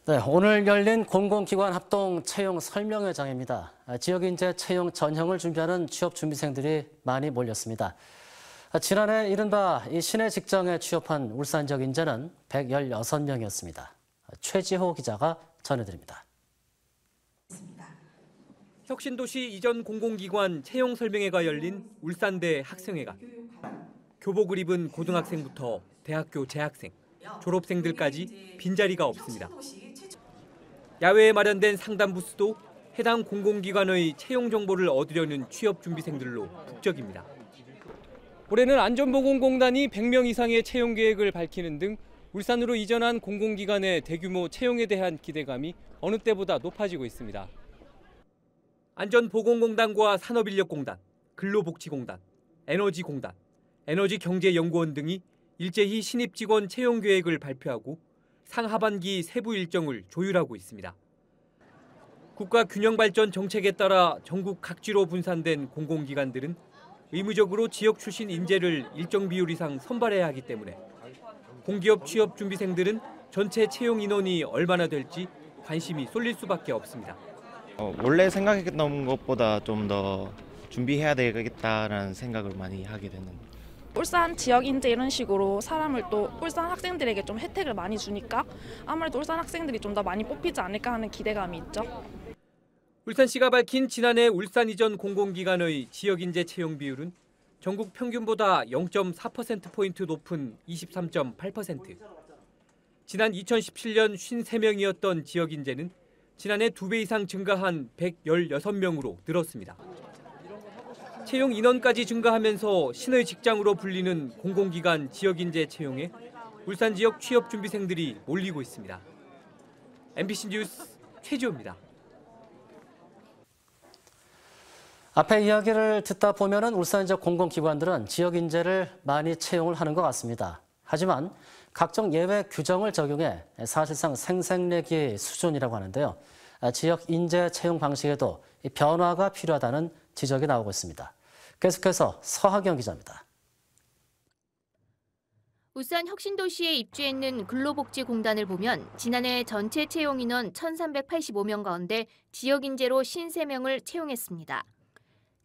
네, 오늘 열린 공공기관 합동 채용 설명회장입니다. 지역인재 채용 전형을 준비하는 취업준비생들이 많이 몰렸습니다. 지난해 이른바 이 시내 직장에 취업한 울산 지역 인재는 116명이었습니다. 최지호 기자가 전해드립니다. 혁신도시 이전 공공기관 채용 설명회가 열린 울산대 학생회관. 교복을 입은 고등학생부터 대학교 재학생, 졸업생들까지 빈자리가 없습니다. 야외에 마련된 상담 부스도 해당 공공기관의 채용 정보를 얻으려는 취업준비생들로 북적입니다. 올해는 안전보건공단이 100명 이상의 채용 계획을 밝히는 등 울산으로 이전한 공공기관의 대규모 채용에 대한 기대감이 어느 때보다 높아지고 있습니다. 안전보건공단과 산업인력공단, 근로복지공단, 에너지공단, 에너지경제연구원 등이 일제히 신입 직원 채용 계획을 발표하고 상하반기 세부 일정을 조율하고 있습니다. 국가균형발전 정책에 따라 전국 각지로 분산된 공공기관들은 의무적으로 지역 출신 인재를 일정 비율 이상 선발해야 하기 때문에 공기업 취업준비생들은 전체 채용 인원이 얼마나 될지 관심이 쏠릴 수밖에 없습니다. 원래 생각했던 것보다 좀 더 준비해야 되겠다라는 생각을 많이 하게 되는. 울산 지역 인재 이런 식으로 사람을 또 울산 학생들에게 좀 혜택을 많이 주니까 아무래도 울산 학생들이 좀 더 많이 뽑히지 않을까 하는 기대감이 있죠. 울산시가 밝힌 지난해 울산 이전 공공기관의 지역 인재 채용 비율은 전국 평균보다 0.4%포인트 높은 23.8%. 지난 2017년 53명이었던 지역 인재는 지난해 2배 이상 증가한 116명으로 늘었습니다. 채용 인원까지 증가하면서 신의 직장으로 불리는 공공기관 지역인재 채용에 울산 지역 취업준비생들이 몰리고 있습니다. MBC 뉴스 최지호입니다. 앞에 이야기를 듣다 보면은 울산 지역 공공기관들은 지역 인재를 많이 채용을 하는 것 같습니다. 하지만 각종 예외 규정을 적용해 사실상 생색내기 수준이라고 하는데요. 지역 인재 채용 방식에도 변화가 필요하다는 지적이 나오고 있습니다. 계속해서 서하경 기자입니다. 울산 혁신도시에 입주했는 근로복지공단을 보면 지난해 전체 채용 인원 1,385명 가운데 지역인재로 53명을 채용했습니다.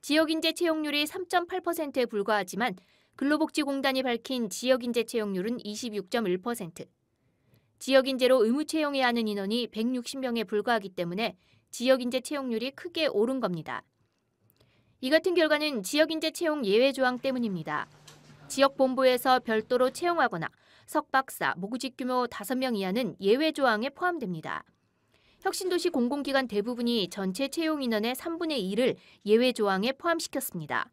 지역인재 채용률이 3.8%에 불과하지만 근로복지공단이 밝힌 지역인재 채용률은 26.1%. 지역인재로 의무 채용해야 하는 인원이 160명에 불과하기 때문에 지역인재 채용률이 크게 오른 겁니다. 이 같은 결과는 지역인재 채용 예외 조항 때문입니다. 지역본부에서 별도로 채용하거나 석박사, 모구직 규모 5명 이하는 예외 조항에 포함됩니다. 혁신도시 공공기관 대부분이 전체 채용 인원의 3분의 1을 예외 조항에 포함시켰습니다.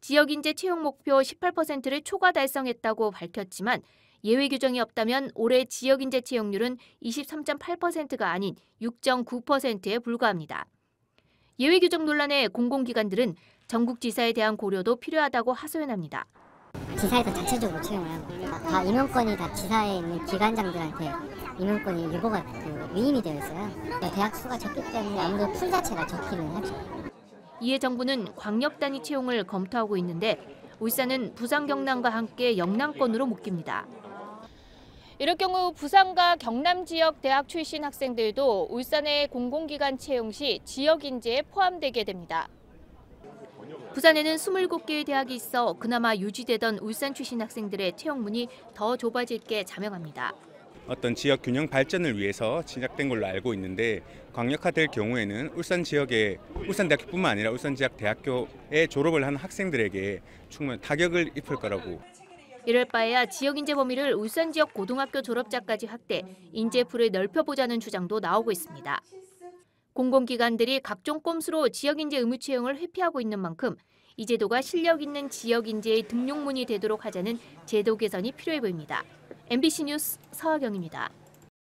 지역인재 채용 목표 18%를 초과 달성했다고 밝혔지만 예외 규정이 없다면 올해 지역인재 채용률은 23.8%가 아닌 6.9%에 불과합니다. 예외 규정 논란에 공공기관들은 전국지사에 대한 고려도 필요하다고 하소연합니다. 지사에서 자체적으로 채용을 하고 다 임용권이 다 지사에 있는 기관장들한테 임용권이 유보가 위임이 되어 있어요. 대학 수가 적기 때문에 아무래도 풀 자체가 적기는 하죠. 이에 정부는 광역 단위 채용을 검토하고 있는데 울산은 부산 경남과 함께 영남권으로 묶입니다. 이럴 경우 부산과 경남 지역 대학 출신 학생들도 울산의 공공기관 채용 시 지역 인재에 포함되게 됩니다. 부산에는 27개의 대학이 있어 그나마 유지되던 울산 출신 학생들의 채용문이 더 좁아질게 자명합니다. 어떤 지역 균형 발전을 위해서 시작된 걸로 알고 있는데 광역화될 경우에는 울산 지역의 울산대학교뿐만 아니라 울산 지역 대학교에 졸업을 한 학생들에게 충분히 타격을 입힐 거라고. 이럴 바에야 지역 인재 범위를 울산 지역 고등학교 졸업자까지 확대, 인재풀을 넓혀보자는 주장도 나오고 있습니다. 공공기관들이 각종 꼼수로 지역 인재 의무 채용을 회피하고 있는 만큼 이 제도가 실력 있는 지역 인재의 등용문이 되도록 하자는 제도 개선이 필요해 보입니다. MBC 뉴스 서하경입니다.